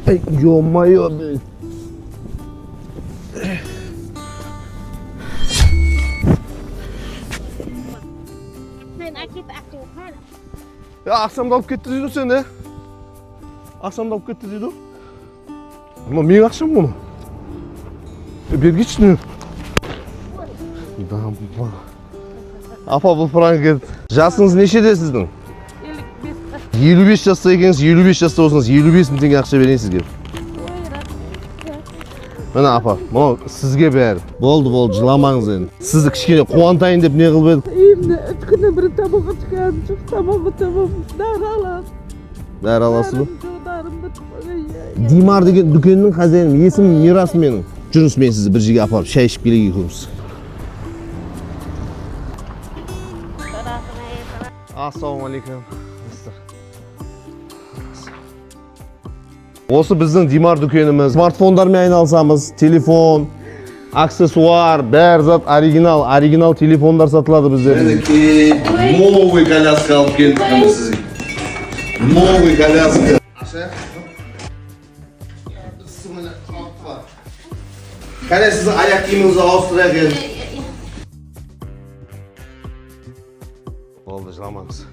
Ey, ё-моё. Sen akip aktif hala. Ya akşamda alıp gitti deydin sen de. Akşamda alıp gitti deydin. Ama men akşam bunu. Bergiç ne? Apa bu frank. Жасыңыз нешеде сіздің? 55 жаста екенсіз, 55 жаста болсаңыз 55 мың теңге ақша берейін сізге. Міне апа, мынау сізге бәрі. Болды, жыламаңыз енді. Сізді кішкене қуантайын деп не қылып едік? Үйімде 3 күні бір тамаққа шыққан жоқ, тамағы тамам. Дәрі аласыз. Дәрі аласыз ба? Дарымды Димар деген дүкеннің хозяйыным, есімім Мирас менің. Жүріңіз, мен сізді бір жерге апарып шай ішіп келейік екеуміз. Ассалаумағалейкум. Осы біздің Димар дүкеніміз. Смартфондармен айналысамыз. Телефон, аксессуар, бәр зат оригинал телефондар сатылады бізде. Мінекей, новый коляска алып келдік міне сізге. Новый коляска. Қане сіздің аяқ киіміңізді ауыстырайық енді. Болды, жыламаңыз.